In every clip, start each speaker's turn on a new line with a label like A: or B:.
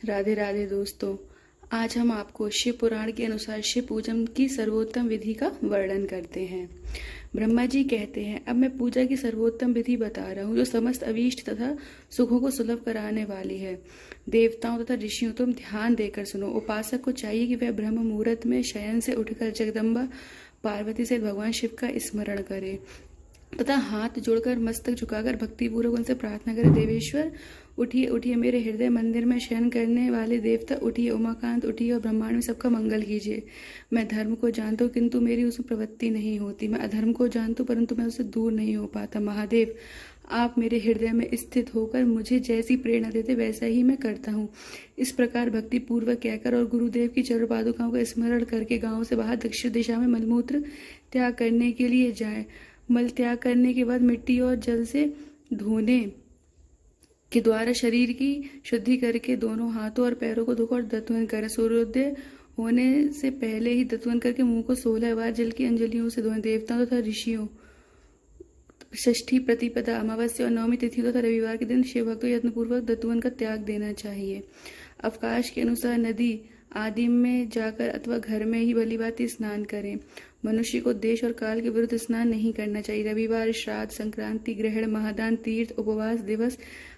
A: राधे राधे दोस्तों। आज हम आपको शिव पुराण के अनुसार शिव पूजन की सर्वोत्तम विधि का वर्णन करते हैं। ब्रह्मा जी कहते हैं, अब मैं पूजा की सर्वोत्तम विधि बता रहा हूँ जो समस्त अभीष्ट तथा सुखों को सुलभ कराने वाली है। देवताओं तथा ऋषियों, तुम ध्यान देकर सुनो। उपासक को चाहिए कि वह ब्रह्म मुहूर्त में शयन से उठकर जगदम्बा पार्वती से भगवान शिव का स्मरण करे तथा हाथ जोड़कर मस्तक झुकाकर भक्तिपूर्वक उनसे प्रार्थना करे, देवेश्वर उठिए उठिए, मेरे हृदय मंदिर में शयन करने वाले देवता उठिए, उमाकांत उठिए और ब्रह्मांड में सबका मंगल कीजिए। मैं धर्म को जानता हूँ किंतु मेरी उसमें प्रवृत्ति नहीं होती। मैं अधर्म को जानता हूँ परंतु मैं उससे दूर नहीं हो पाता। महादेव, आप मेरे हृदय में स्थित होकर मुझे जैसी प्रेरणा देते वैसा ही मैं करता हूँ। इस प्रकार भक्ति पूर्वक कहकर और गुरुदेव की चरण पादुकाओं का स्मरण करके गांव से बाहर दक्षिण दिशा में मलमूत्र त्याग करने के लिए जाएं। मल त्याग करने के बाद मिट्टी और जल से धोने के द्वारा शरीर की शुद्धि करके दोनों हाथों और पैरों को धोकर दत्वन करें। सूर्योदय होने से पहले ही दत्वन करके मुंह को 16 बार जल की अंजलियों से धोएं। देवताओं तथा ऋषियों, षष्ठी, प्रतिपदा, अमावस्या और नवमी तिथि तथा रविवार के दिन शिव भक्तों यत्नपूर्वक दत्वन का त्याग देना चाहिए। अवकाश के अनुसार नदी आदि में जाकर अथवा घर में ही भलीभांति स्नान करें। मनुष्य को देश और काल के विरुद्ध स्नान नहीं करना चाहिए। रविवार, श्राद्ध, संक्रांति, ग्रहण, महादान, तीर्थ, उपवास दिवस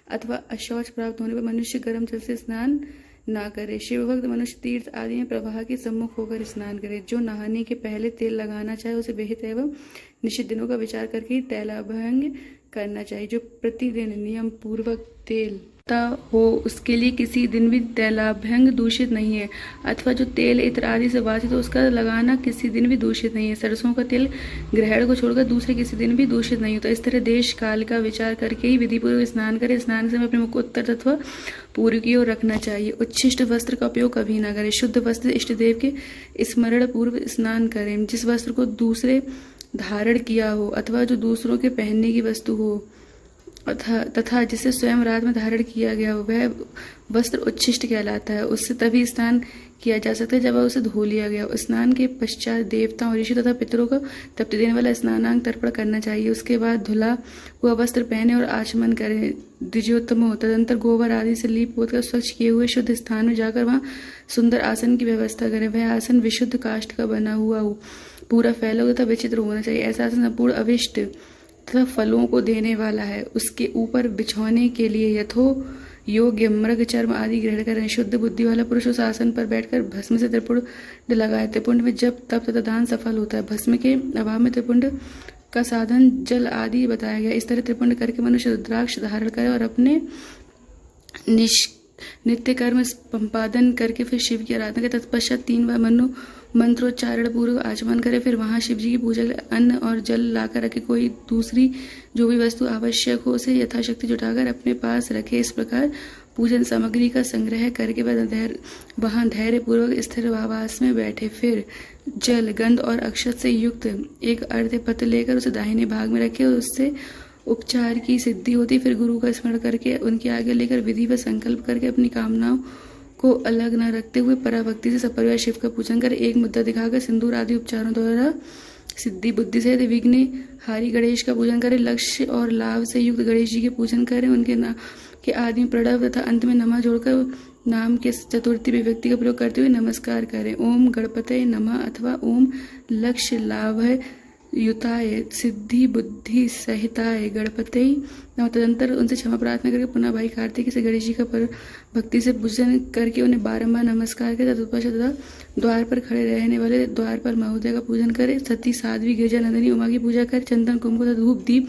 A: अथवा अशौच प्राप्त होने पर मनुष्य गर्म जल से स्नान ना करे। शिव भक्त मनुष्य तीर्थ आदि में प्रवाह के सम्मुख होकर स्नान करे। जो नहाने के पहले तेल लगाना चाहे उसे विहित एवं निश्चित दिनों का विचार करके ही तैलाभ्यंग करना चाहिए। जो प्रतिदिन नियम पूर्वक तेल हो उसके लिए किसी दिन भी तैलाभ्यंग दूषित नहीं है, अथवा जो तेल इत्र आदि से वासित हो उसका लगाना किसी दिन भी दूषित नहीं है। सरसों का तेल ग्रहण को छोड़कर दूसरे किसी दिन भी दूषित नहीं होता। इस तरह देश काल का विचार करके ही विधि पूर्वक स्नान करें। स्नान से अपने मुख को उत्तर अथवा पूर्व की ओर रखना चाहिए। उच्छिष्ट वस्त्र का उपयोग कभी ना करें। शुद्ध वस्त्र इष्ट देव के स्मरण पूर्व स्नान करें। जिस वस्त्र को दूसरे धारण किया हो अथवा जो दूसरों के पहनने की वस्तु हो तथा जिसे स्वयं रात में धारण किया गया हो वह वस्त्र उच्छिष्ट कहलाता है। उससे तभी स्नान किया जा सकता है जब वह उसे धो लिया गया। स्नान के पश्चात देवताओं, ऋषि तथा पितरों को तृप्ति देने वाला स्नानांग तर्पण करना चाहिए। उसके बाद धुला हुआ वस्त्र पहने और आचमन करें। द्विजोत्तमो, तदंतर गोबर आदि से लीप पोत कर स्वच्छ किए हुए शुद्ध स्थान में जाकर वहां सुंदर आसन की व्यवस्था करें। वह आसन विशुद्ध काष्ठ का बना हुआ हो, पूरा फैला हुआ तथा विचित्र होना चाहिए। ऐसा आसन संपूर्ण अविष्ट तथा फलों को देने वाला है। उसके ऊपर बिछौने के लिए यथो योग्य मृग चर्म आदि ग्रहण करें। शुद्ध बुद्धि वाला पुरुष उस आसन पर बैठकर भस्म से त्रिपुंड लगाए। त्रिपुंड में जब तप तथा दान सफल होता है। भस्म के अभाव में त्रिपुंड का साधन जल आदि बताया गया। इस तरह त्रिपुंड करके मनुष्य रुद्राक्ष धारण करे और अपने नित्य कर्म संपादन करके फिर शिव की आराधना करे। तत्पश्चात 3 बार मंत्रोच्चारण पूर्वक आचमन करे। फिर वहां शिव जी की पूजा के लिए अन्न और जल लाकर रखे। कोई दूसरी जो भी वस्तु आवश्यक हो उसे यथाशक्ति जुटाकर अपने पास रखे। इस प्रकार पूजन सामग्री का संग्रह करके वहां धैर्य पूर्वक स्थिर भावास में बैठे। फिर जल, गंध और अक्षत से युक्त एक अर्घ्य पत्र लेकर उसे दाहिने भाग में रखे और उससे उपचार की सिद्धि होती। फिर गुरु का स्मरण करके उनके आगे लेकर विधि व संकल्प करके अपनी कामनाओं को अलग न रखते हुए पराभक्ति से सपरिवार शिव का पूजन कर एक मुद्दा दिखाकर सिंदूर आदि उपचारों द्वारा सिद्धि बुद्धि सहित विघ्न हारी गणेश का पूजन करें। लक्ष्य और लाभ से युक्त गणेश जी के पूजन करें। उनके नाम के आदि में प्रणव तथा अंत में नमः जोड़कर नाम के चतुर्थी विभक्ति का प्रयोग करते हुए नमस्कार करें। ओम गणपते नमः अथवा ओम लक्ष्य लाभ युताय सिद्धि बुद्धि सहिताय गणपते नमः। तदंतर उनसे क्षमा प्रार्थना करके पुनः भाई कार्तिक से गणेश जी का भक्ति से पूजन करके उन्हें बारंबार नमस्कार करें। तत्पश्चात द्वार पर खड़े रहने वाले द्वारपाल महोदय का पूजन करें। सती, साध्वी, गिरजा नंदिनी उमा की पूजा कर चंदन, कुमकुम तथा धूप दीप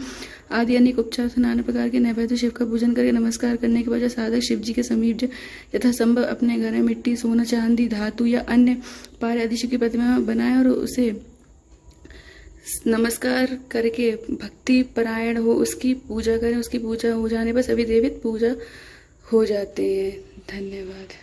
A: आदि अनेक उपचार से नाना प्रकार के नैवेद्य शिव का पूजन करके नमस्कार करने के बाद साधक शिव जी के समीप यथासंभव अपने घर में मिट्टी, सोना, चांदी, धातु या अन्य पारे आदि शिव की प्रतिमा बनाए और उसे नमस्कार करके भक्ति परायण हो उसकी पूजा करें। उसकी पूजा हो जाने पर सभी देवित पूजा हो जाते हैं। धन्यवाद।